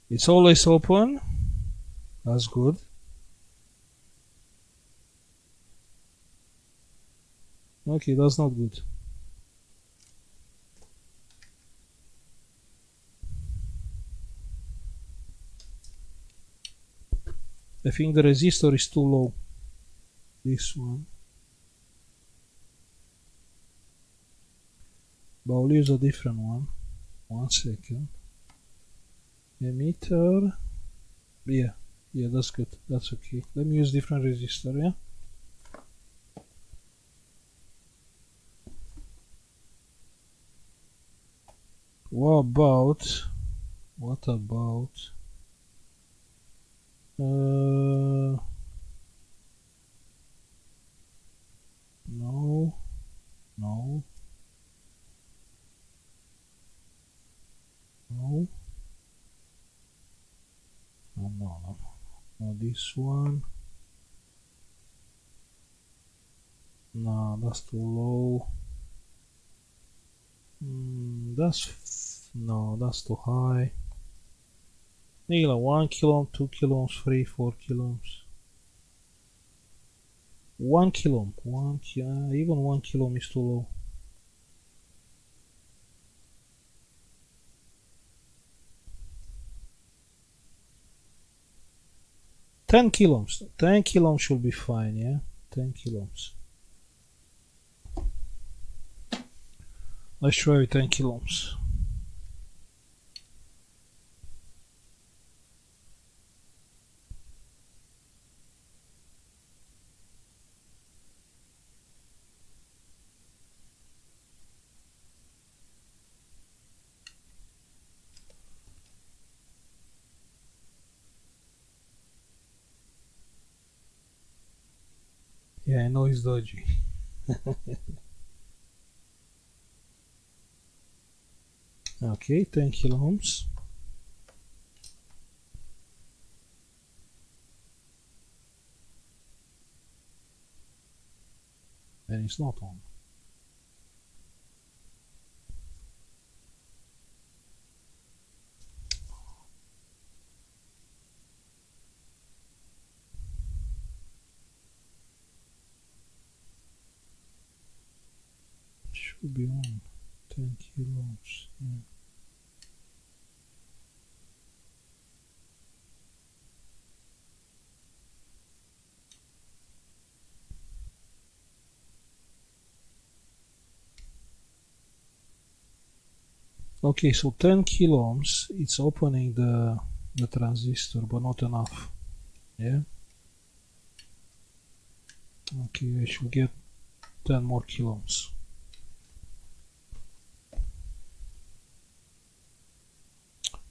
It's always open. That's good. Okay, that's not good. I think the resistor is too low. This one. But I'll use a different one. 1 second. Emitter. Yeah, that's good. That's okay. Let me use different resistor, yeah? What about no, no, no, no, this one. No, that's too low. That's too high. Need like 1 kilo, 2 kilos, 3, 4 kilos. 1 kilo, even 1 kilo is too low. 10 kilos. 10 kilos should be fine, yeah? 10 kilos. Let's try with 10 kilos. Yeah, I know it's dodgy. Okay, 10 kilo ohms. And it's not on. Should be on. 10 kilos. Yeah. Okay, so 10 kilo ohms, it's opening the transistor, but not enough. Yeah. Okay, I should get 10 more kilo ohms.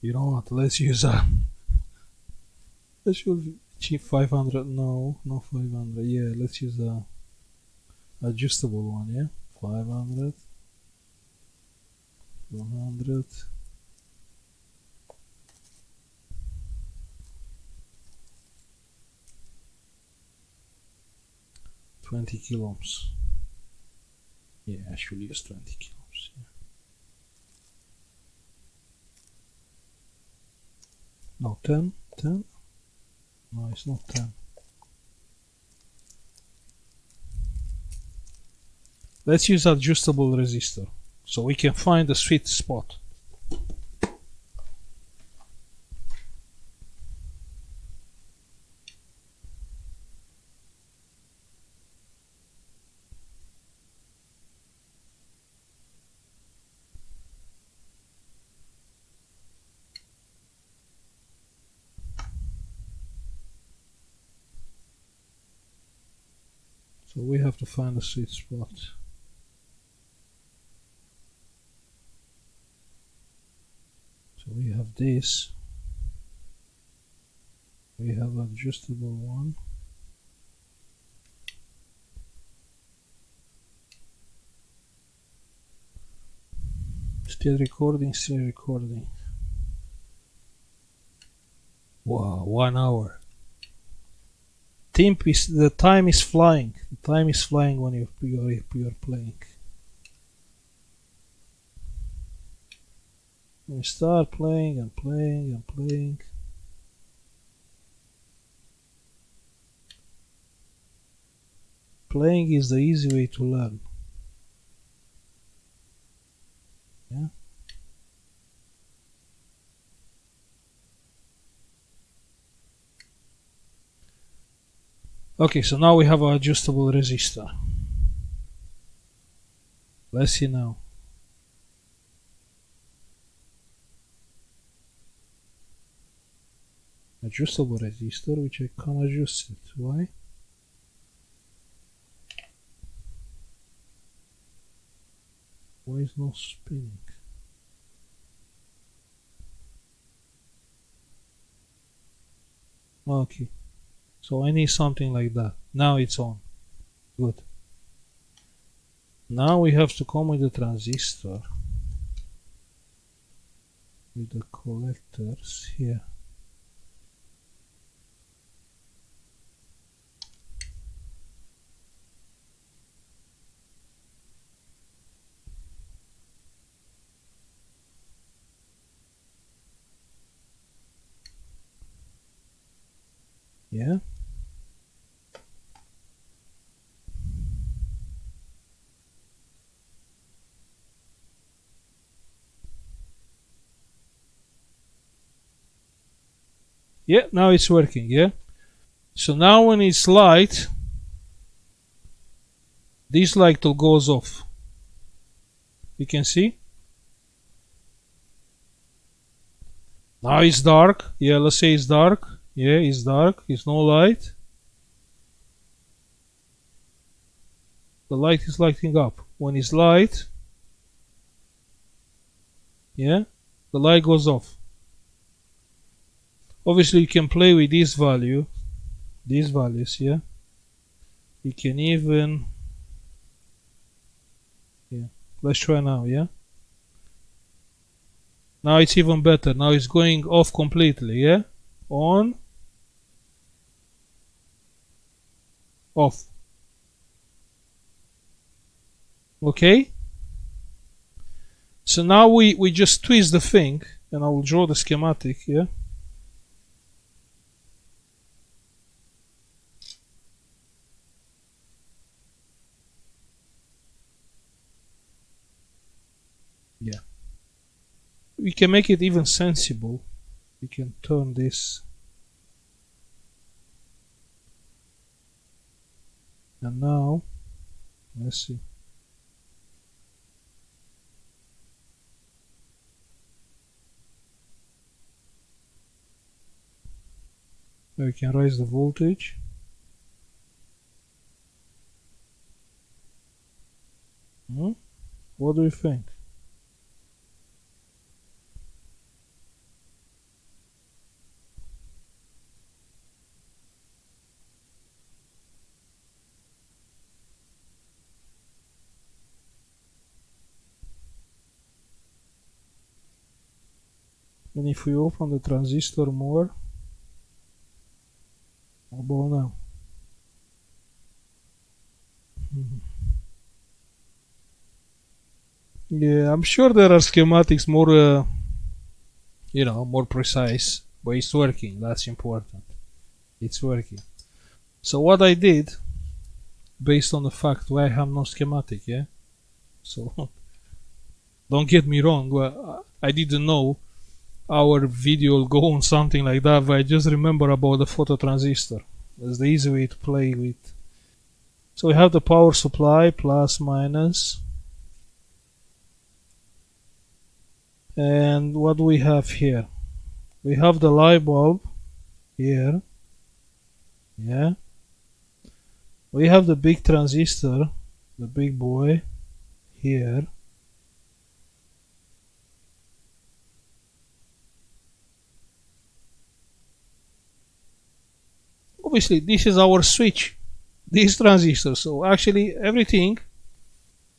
You know what? Let's use let's use cheap 500. No, not 500. Yeah, let's use a adjustable one. Yeah, 500, 200. 20 kilo ohms. Yeah, I should use 20 kilo ohms. Yeah. No, 10. No, it's not 10. Let's use adjustable resistor so we can find the sweet spot. So we have to find a sweet spot. So we have this. We have adjustable one. Still recording, still recording. Wow, 1 hour. The time is flying. The time is flying when you're playing. We start playing and playing and playing. Playing is the easy way to learn. Yeah. Okay, so now we have an adjustable resistor. Let's see now. Adjustable resistor, which I can adjust it. Why? Why is not spinning? Okay, so I need something like that. Now it's on. Good. Now we have to come with the transistor, with the collectors here. Yeah. Yeah, now it's working, yeah? So now when it's light, this light goes off. You can see? Now it's dark. Yeah, let's say it's dark. Yeah, it's dark. It's no light. The light is lighting up. When it's light, yeah, the light goes off. Obviously you can play with this value, these values, yeah. You can even, yeah, let's try now, yeah. Now it's even better. Now it's going off completely, yeah. On, off. Okay. So now we just twist the thing, and I will draw the schematic, yeah. Yeah. We can make it even sensible. We can turn this. And now, let's see. We can raise the voltage. What do you think? And if we open the transistor more, how about now? Yeah, I'm sure there are schematics more, more precise, but it's working. That's important. It's working. So what I did, based on the fact why I have no schematic, yeah? So don't get me wrong, I didn't know our video will go on something like that, but I just remember about the photo transistor. That's the easy way to play with. So we have the power supply, plus, minus. And what do we have here? We have the light bulb here. Yeah. We have the big transistor, the big boy, here. Obviously, this is our switch, this transistor. So actually, everything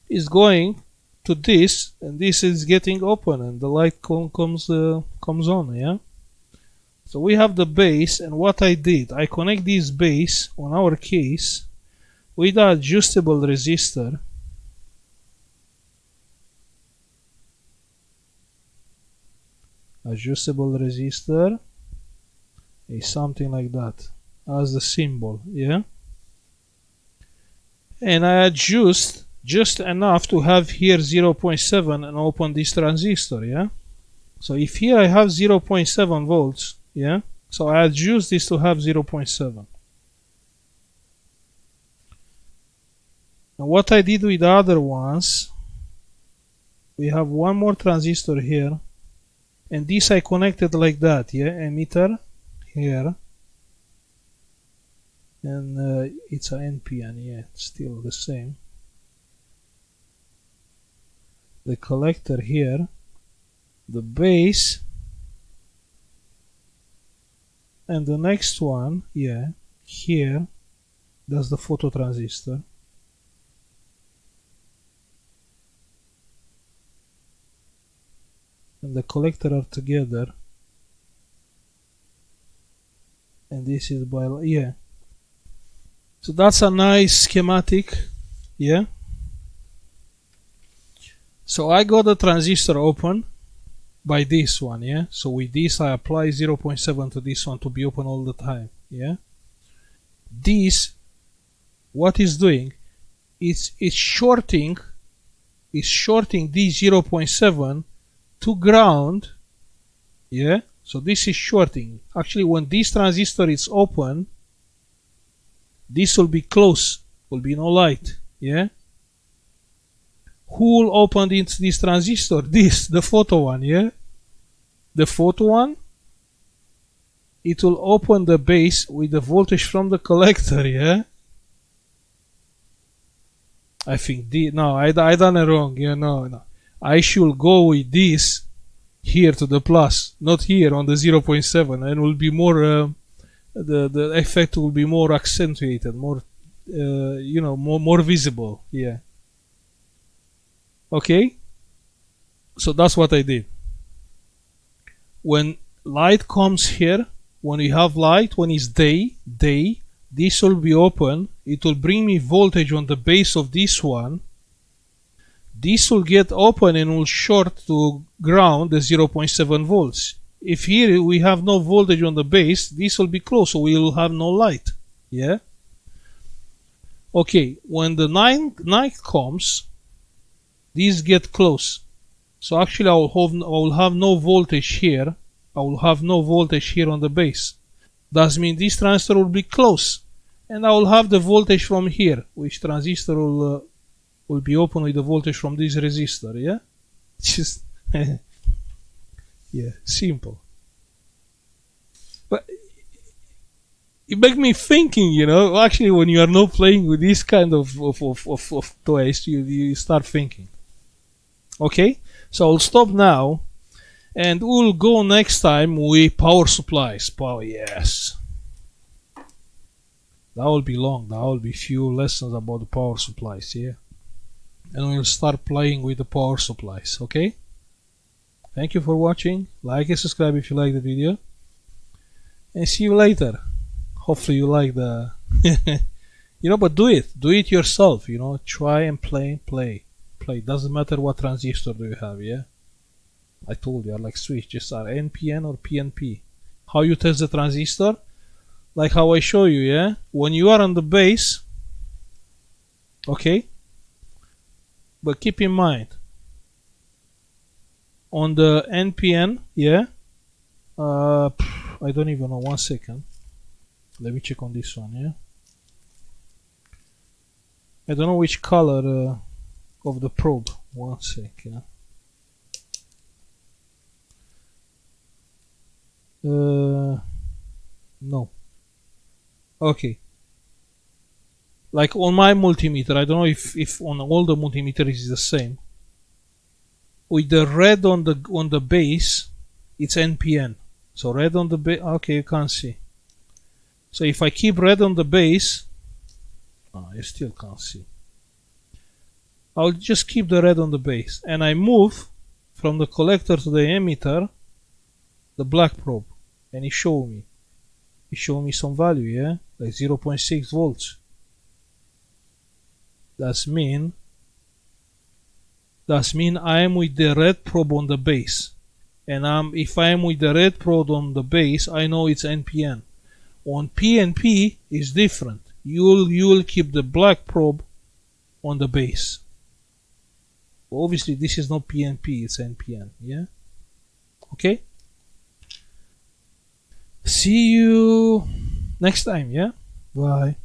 is going to this, and this is getting open, and the light comes on. Yeah. So we have the base, and what I did, I connect this base on our case with the adjustable resistor. Adjustable resistor is something like that, as the symbol, yeah. And I adjust just enough to have here 0.7 and open this transistor, yeah. So if here I have 0.7 volts, yeah, so I adjust this to have 0.7. And what I did with the other ones, we have one more transistor here, and this I connected like that, yeah, emitter here, and it's an NPN, yeah, it's still the same. The collector here, the base, and the next one, yeah, here, that's the photo transistor. And the collector are together, and this is by, yeah. So that's a nice schematic, yeah. So I got the transistor open by this one, yeah. So with this I apply 0.7 to this one to be open all the time, yeah. This, what is doing, it's shorting this 0.7 to ground, yeah. So this is shorting. Actually, when this transistor is open, this will be close, will be no light, yeah. Who will open into this transistor? This, the photo one, yeah. The photo one, it will open the base with the voltage from the collector, yeah. I think no, I done it wrong, yeah. No, I should go with this here to the plus, not here on the 0.7, and will be more the effect will be more accentuated, more you know, more visible, yeah. Okay, so that's what I did. When light comes here, when you have light, when it's day, this will be open. It will bring me voltage on the base of this one. This will get open and will short to ground the 0.7 volts. If here we have no voltage on the base, this will be closed, so we will have no light. Yeah. Okay, when the night comes, these get close. So actually I will have no voltage here. I will have no voltage here on the base. That means this transistor will be close. And I will have the voltage from here, which transistor will be open with the voltage from this resistor, yeah? Just yeah, simple. But it makes me thinking, you know, actually when you are not playing with this kind of toys, you start thinking. Okay, so I'll stop now, and we'll go next time with power supplies. Power, yes. That will be long. That will be few lessons about the power supplies, yeah. And we'll start playing with the power supplies, okay? Thank you for watching. Like and subscribe if you like the video. And see you later. Hopefully you like the... you know, but do it yourself, you know. Try and play. Doesn't matter what transistor do you have, yeah? I told you, I like switch, just are NPN or PNP. How you test the transistor? like how I show you, yeah? When you are on the base, okay? But keep in mind, on the NPN, yeah? I don't even know, 1 second. Let me check on this one, yeah? I don't know which color of the probe. 1 sec, yeah? No. Okay. Like on my multimeter, I don't know if on all the multimeters is the same. With the red on the base, it's NPN. So red on the base, okay, you can't see. So if I keep red on the base, you still can't see. I'll just keep the red on the base, and I move from the collector to the emitter, the black probe, and it showed me some value, yeah, like 0.6 volts. That's mean I am with the red probe on the base, and if I am with the red probe on the base, I know it's NPN. On PNP is different. You'll keep the black probe on the base. Well, obviously this is not PNP, it's NPN, yeah? Okay? See you next time, yeah? Bye.